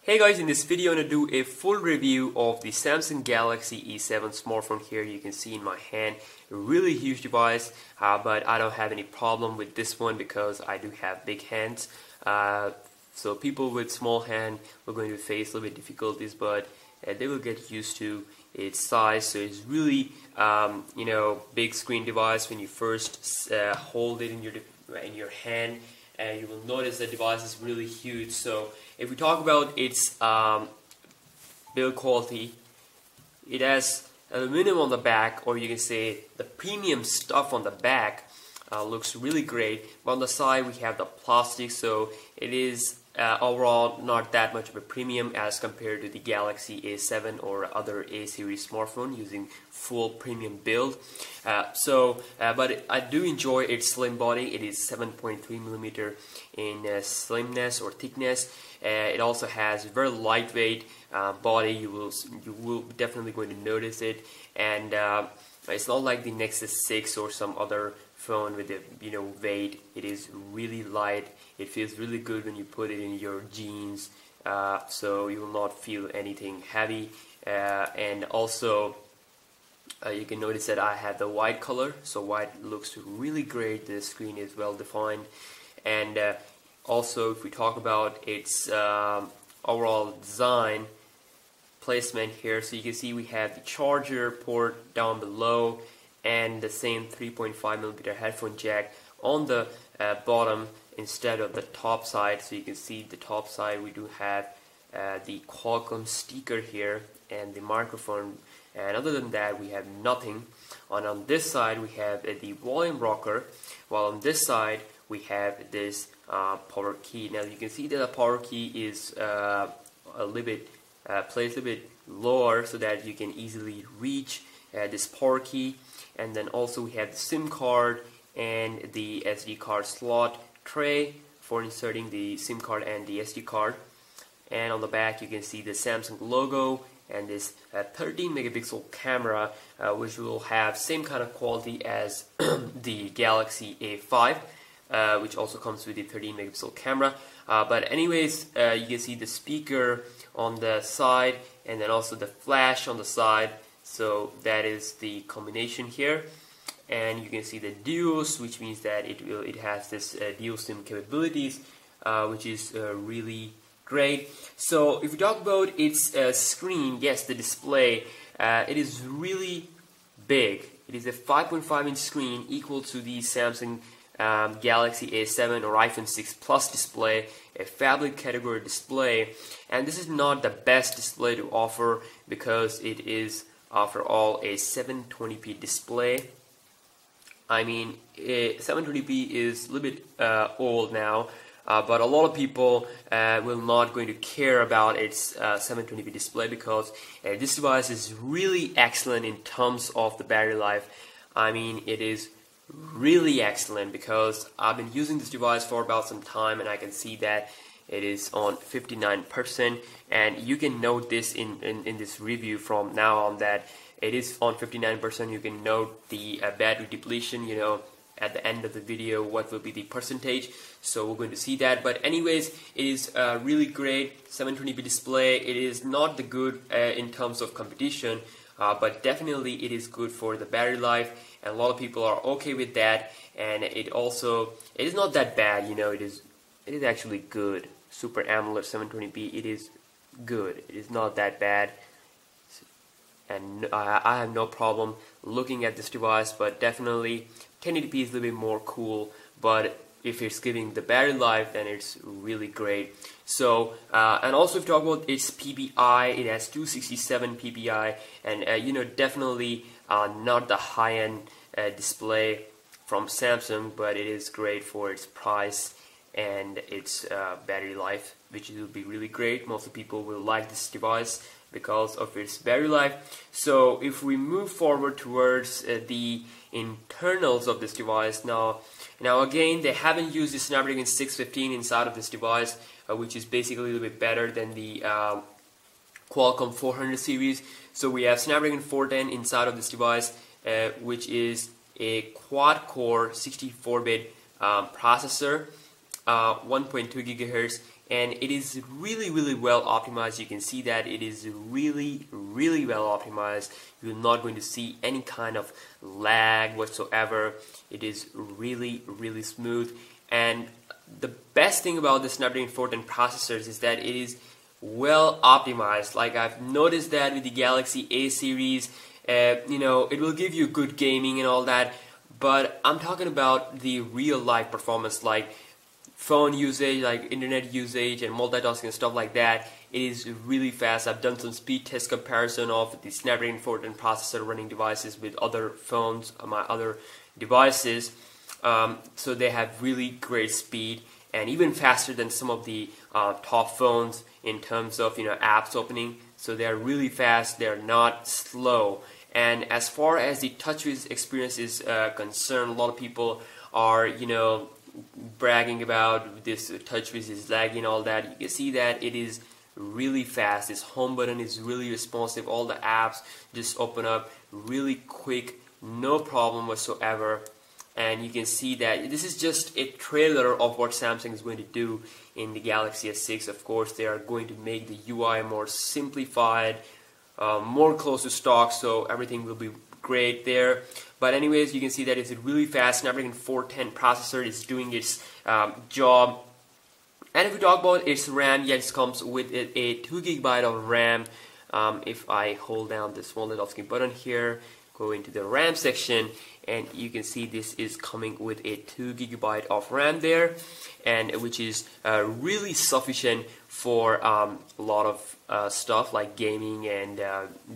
Hey guys, in this video I'm going to do a full review of the Samsung Galaxy E7 smartphone. Here you can see in my hand, a really huge device, but I don't have any problem with this one because I do have big hands. So people with small hand are going to face a little bit difficulties, but they will get used to its size. So it's really big screen device. When you first hold it in your hand, and you will notice the device is really huge. So if we talk about its build quality, it has aluminum on the back, or you can say the premium stuff on the back. Looks really great, but on the side we have the plastic, so it is overall not that much of a premium as compared to the Galaxy A7 or other A series smartphone using full premium build. But I do enjoy its slim body. It is 7.3mm in slimness or thickness. It also has very lightweight body. You will definitely going to notice it, and it's not like the Nexus 6 or some other phone with the weight. It is really light. It feels really good when you put it in your jeans, so you will not feel anything heavy. And also you can notice that I have the white color, so white looks really great. The screen is well defined, and also if we talk about its overall design placement here, so you can see we have the charger port down below and the same 3.5mm headphone jack on the bottom instead of the top side. So you can see the top side we do have the Qualcomm sticker here and the microphone, and other than that we have nothing. And on this side we have the volume rocker, while on this side we have this power key. Now you can see that the power key is a little bit placed a bit lower so that you can easily reach this power key. And then also we have the SIM card and the SD card slot tray for inserting the SIM card and the SD card. And on the back you can see the Samsung logo and this 13 megapixel camera, which will have same kind of quality as the Galaxy A5, which also comes with the 13 megapixel camera. But anyways, you can see the speaker on the side and then also the flash on the side. So that is the combination here, and you can see the duos, which means that it has this dual SIM capabilities, which is really great. So if we talk about its screen, yes, the display, it is really big. It is a 5.5-inch screen equal to the Samsung Galaxy A7 or iPhone 6 Plus display, a phablet category display, and this is not the best display to offer because it is after all a 720p display. I mean, 720p is a little bit old now, but a lot of people will not going to care about its 720p display because this device is really excellent in terms of the battery life. I mean, it is really excellent because I've been using this device for about some time, and I can see that it is on 59%, and you can note this in this review from now on that it is on 59%. You can note the battery depletion, at the end of the video what will be the percentage, so we're going to see that. But anyways, it is really great 720p display. It is not the good in terms of competition, but definitely it is good for the battery life, and a lot of people are okay with that. And it is not that bad, it is actually good. Super AMOLED 720p, it is good. It is not that bad, and I have no problem looking at this device. But definitely 1080p is a little bit more cool, but if it's giving the battery life, then it's really great. So and also if you talk about its PPI, it has 267 PPI, and definitely not the high-end display from Samsung, but it is great for its price and its battery life, which will be really great. Most people will like this device because of its battery life. So if we move forward towards the internals of this device, now again, they haven't used the Snapdragon 615 inside of this device, which is basically a little bit better than the Qualcomm 400 series. So we have Snapdragon 410 inside of this device, which is a quad-core 64-bit processor, 1.2 gigahertz, and it is really well optimized. You can see that it is really well optimized. You're not going to see any kind of lag whatsoever. It is really smooth, and the best thing about the Snapdragon 410 processors is that it is well optimized. Like, I've noticed that with the Galaxy A series, you know, it will give you good gaming and all that, but I'm talking about the real life performance, like phone usage, like internet usage and multitasking and stuff like that. It is really fast. I've done some speed test comparison of the Snapdragon 410 processor running devices with other phones, my other devices. So they have really great speed, and even faster than some of the top phones in terms of, you know, apps opening. So they are really fast. They are not slow. And as far as the TouchWiz experience is concerned, a lot of people are, you know, bragging about this TouchWiz is laggy and all that. You can see that it is really fast. This home button is really responsive. All the apps just open up really quick, no problem whatsoever. And you can see that this is just a trailer of what Samsung is going to do in the Galaxy S6. Of course, they are going to make the UI more simplified, more close to stock, so everything will be great there. But anyways, you can see that it's really fast. Snapdragon 410 processor is doing its job. And if we talk about its RAM, yes, it comes with a 2 GB of RAM. If I hold down the small Multitasking button here, go into the RAM section, and you can see this is coming with a 2 GB of RAM there, and which is really sufficient for a lot of stuff like gaming and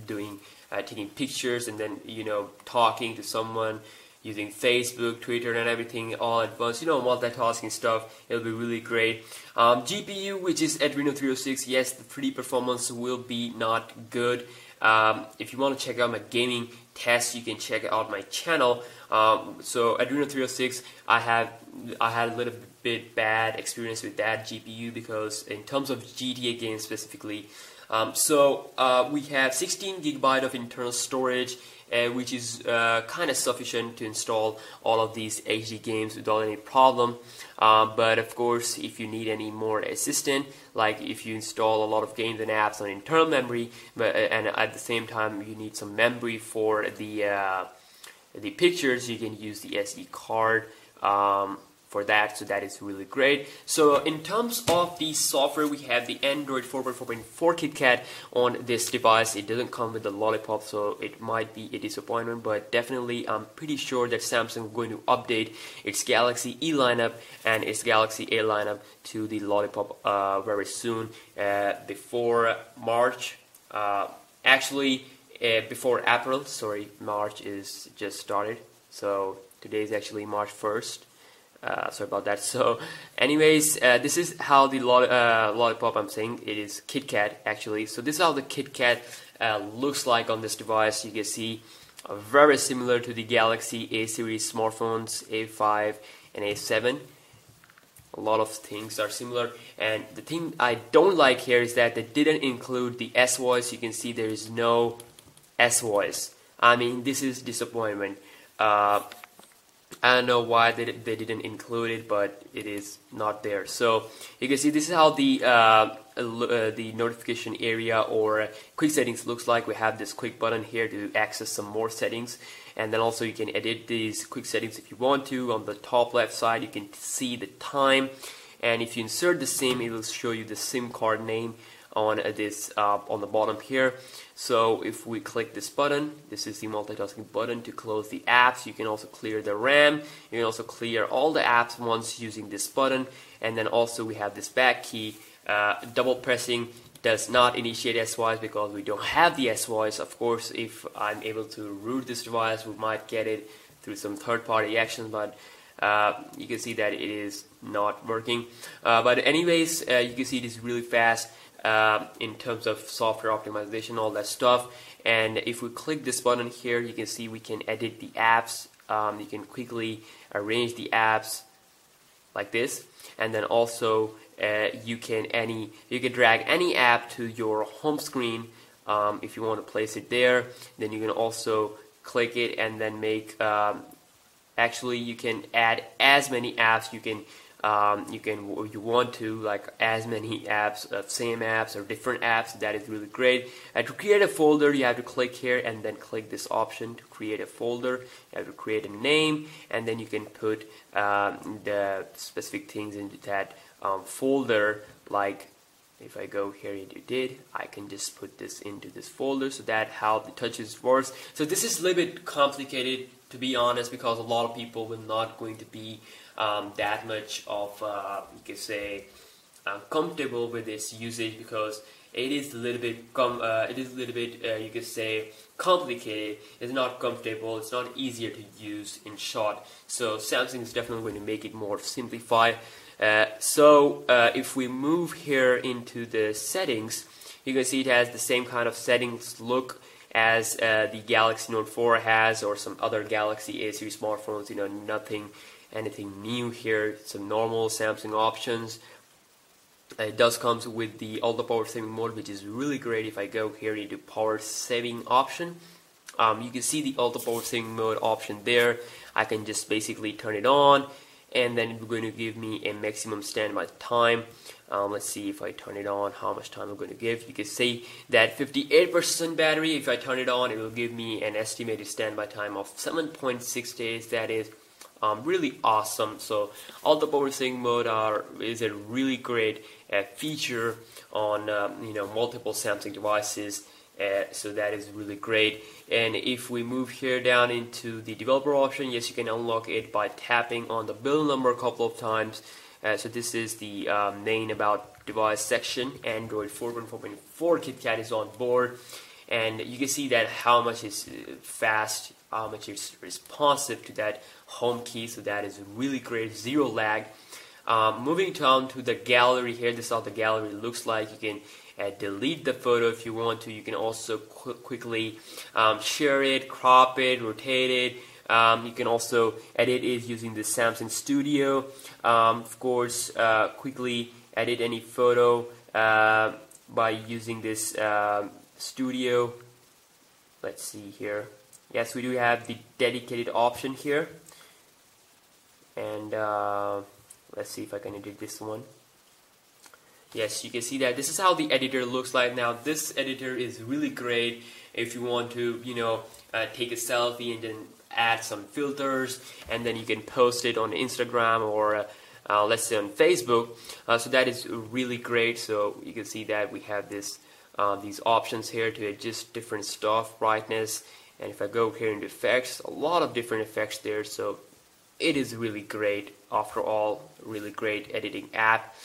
doing taking pictures, and then, you know, talking to someone, using Facebook, Twitter, and everything all at once. You know, multitasking stuff. It'll be really great. GPU, which is Adreno 306. Yes, the 3D performance will be not good. If you want to check out my gaming tests, you can check out my channel. So Adreno 306, I had a little bit bad experience with that GPU, because in terms of GTA games specifically. So we have 16 GB of internal storage, which is kind of sufficient to install all of these HD games without any problem. But of course, if you need any more assistance, like if you install a lot of games and apps on internal memory, and at the same time you need some memory for the pictures, you can use the SD card for that, so that is really great. So in terms of the software, we have the Android 4.4.4 KitKat on this device. It doesn't come with the Lollipop, so it might be a disappointment, but definitely I'm pretty sure that Samsung is going to update its Galaxy E lineup and its Galaxy A lineup to the Lollipop very soon, before March. Actually, before April. Sorry, March is just started, so today is actually March 1st. Sorry about that. So anyways, this is how the Lollipop, I'm saying it is KitKat actually. So this is how the KitKat looks like on this device. You can see very similar to the Galaxy A series smartphones, A5 and A7. A lot of things are similar, and the thing I don't like here is that they didn't include the S voice. You can see there is no S voice. I mean, this is disappointment. I don't know why they didn't include it, but it is not there. So you can see this is how the notification area or quick settings looks like. We have this quick button here to access some more settings, and then also you can edit these quick settings if you want to. On the top left side, you can see the time, and if you insert the SIM, it will show you the SIM card name on this on the bottom here. So if we click this button, this is the multitasking button to close the apps. You can also clear the RAM. You can also clear all the apps once using this button. And then also we have this back key. Double pressing does not initiate S-Voice because we don't have the S-Voice. Of course, if I'm able to root this device, we might get it through some third-party action, but you can see that it is not working. But anyways, you can see it is really fast. In terms of software optimization, all that stuff. And if we click this button here, you can see we can edit the apps. You can quickly arrange the apps like this, and then also you can drag any app to your home screen if you want to place it there. Then you can also click it and then make. Actually, you can add as many apps. You can you want to like as many apps, same apps or different apps. That is really great. To create a folder, you have to click here and then click this option to create a folder. You have to create a name, and then you can put the specific things into that folder. Like if I go here and edit, I can just put this into this folder. So that's how the touches works. So this is a little bit complicated, to be honest, because a lot of people will not going to be that much of you could say comfortable with its usage, because it is a little bit you could say complicated. It's not comfortable. It's not easier to use, in short. So Samsung is definitely going to make it more simplified. If we move here into the settings, you can see it has the same kind of settings look as the Galaxy Note 4 has, or some other Galaxy A series smartphones. You know, anything new here. Some normal Samsung options. It does comes with the ultra power saving mode, which is really great. If I go here into power saving option, you can see the ultra power saving mode option there. I can just basically turn it on, and then it's going to give me a maximum standby time. Let's see if I turn it on, how much time I'm going to give. You can see that 58% battery. If I turn it on, it will give me an estimated standby time of 7.6 days. That is really awesome. So ultra power saving mode is a really great feature on multiple Samsung devices. So that is really great. And if we move here down into the developer option, yes, you can unlock it by tapping on the build number a couple of times. So this is the main about device section. Android 4.4.4 KitKat is on board, and you can see that how much is fast, how much is responsive to that home key. So that is really great, zero lag. Moving down to the gallery here, this is how the gallery looks like. You can delete the photo if you want to. You can also quickly share it, crop it, rotate it. You can also edit it using the Samsung Studio. Of course, quickly edit any photo by using this Studio. Let's see here. Yes, we do have the dedicated option here. And let's see if I can edit this one. Yes, you can see that this is how the editor looks like. Now, this editor is really great if you want to, take a selfie and then add some filters, and then you can post it on Instagram or let's say on Facebook. So that is really great. So you can see that we have this these options here to adjust different stuff, brightness, and if I go here into effects, a lot of different effects there. So it is really great. After all, really great editing app.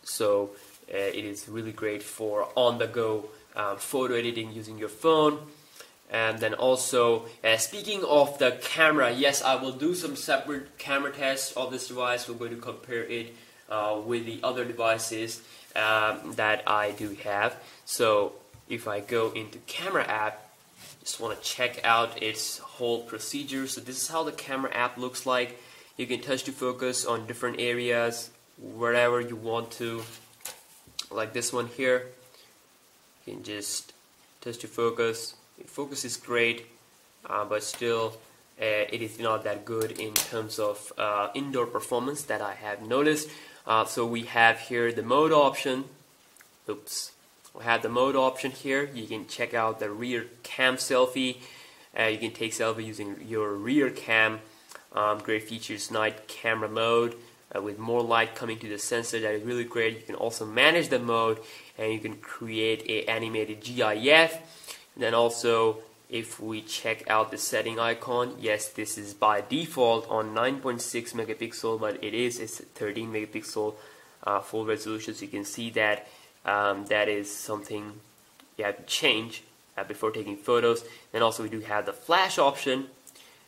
So it is really great for on-the-go photo editing using your phone. And then also, speaking of the camera, yes, I will do some separate camera tests of this device. We're going to compare it with the other devices that I do have. So if I go into camera app, just want to check out its whole procedure. So this is how the camera app looks like. You can touch to focus on different areas wherever you want to, like this one here. You can just touch to focus. Focus is great, but still it is not that good in terms of indoor performance that I have noticed. So we have here the mode option. Oops. We have the mode option here. You can check out the rear cam selfie. You can take selfie using your rear cam. Great features, night camera mode with more light coming to the sensor. That is really great. You can also manage the mode, and you can create a animated GIF. And then also, if we check out the setting icon, yes, this is by default on 9.6 megapixel, but it is a 13 megapixel full resolution. So you can see that that is something you have to change before taking photos. Then also we do have the flash option,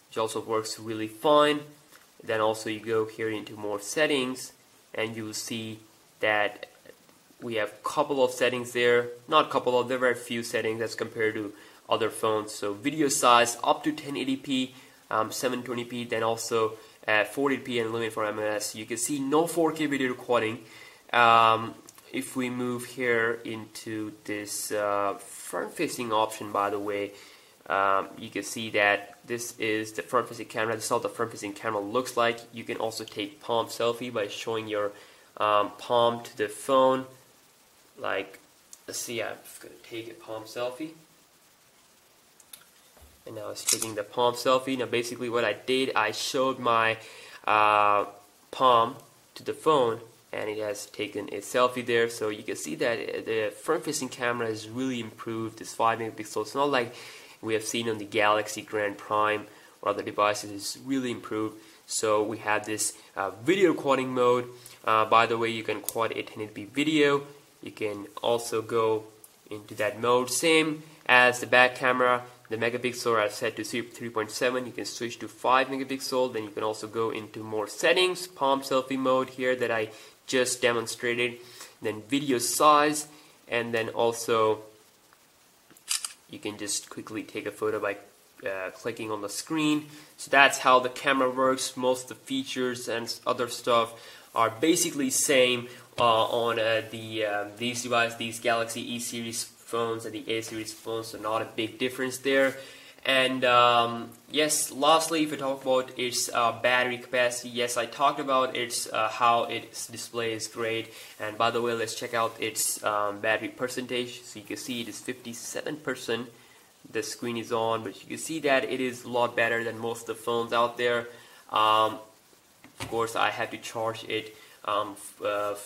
which also works really fine. Then also you go here into more settings, and you will see that we have a couple of settings there. Not couple of, there are a few settings as compared to other phones. So video size up to 1080p, 720p, then also 480p and limit for MLS. You can see no 4K video recording. If we move here into this front-facing option, by the way, You can see that this is the front-facing camera. This is how the front-facing camera looks like. You can also take palm selfie by showing your palm to the phone. Like, let's see, I'm just going to take a palm selfie. And now it's taking the palm selfie. Now basically what I did, I showed my palm to the phone, and it has taken a selfie there. So you can see that the front-facing camera is really improved. It's 5 megapixels. It's not like we have seen on the Galaxy Grand Prime or other devices. It's really improved. So we have this video recording mode. By the way, you can quad 1080p video. You can also go into that mode. Same as the back camera. The megapixel are set to 3.7. You can switch to 5 megapixel. Then you can also go into more settings. Palm selfie mode here that I just demonstrated. Then video size, and then also you can just quickly take a photo by clicking on the screen. So that's how the camera works. Most of the features and other stuff are basically same on these devices, these Galaxy E series phones and the A series phones, so not a big difference there. And yes, lastly, if we talk about its battery capacity, yes, I talked about its how its display is great. And by the way, let's check out its battery percentage. So you can see it is 57%. The screen is on, but you can see that it is a lot better than most of the phones out there. Of course, I had to charge it for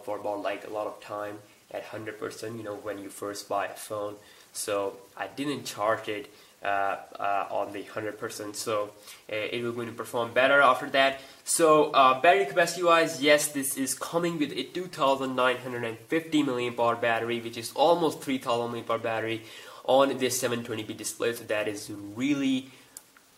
about like a lot of time at 100%, you know, when you first buy a phone. So I didn't charge it on the 100%, so it will going to perform better after that. So battery capacity wise, yes, this is coming with a 2950 mAh battery, which is almost 3000 mAh battery on this 720p display. So that is really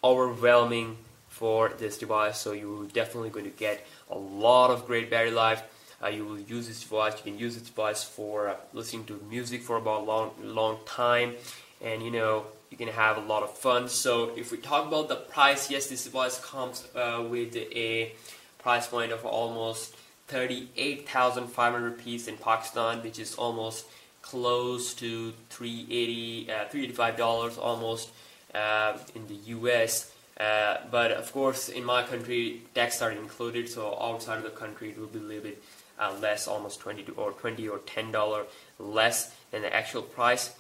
overwhelming for this device. So you're definitely going to get a lot of great battery life. You will use this device. You can use this device for listening to music for about long time, and you know, you can have a lot of fun. So if we talk about the price, yes, this device comes with a price point of almost 38,500 rupees in Pakistan, which is almost close to $385 almost in the US. But of course, in my country, tax are included, so outside of the country it will be a little bit less, almost $20 or $10 less than the actual price.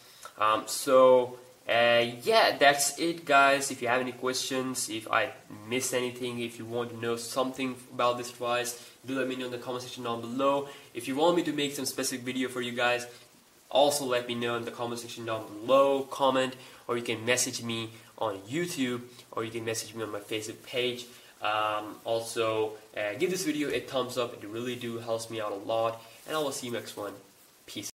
Yeah, that's it, guys. If you have any questions, if I missed anything, if you want to know something about this device, do let me know in the comment section down below. If you want me to make some specific video for you guys, also let me know in the comment section down below. Comment, or you can message me on YouTube, or you can message me on my Facebook page. Also, give this video a thumbs up. It really helps me out a lot, and I will see you next one. Peace.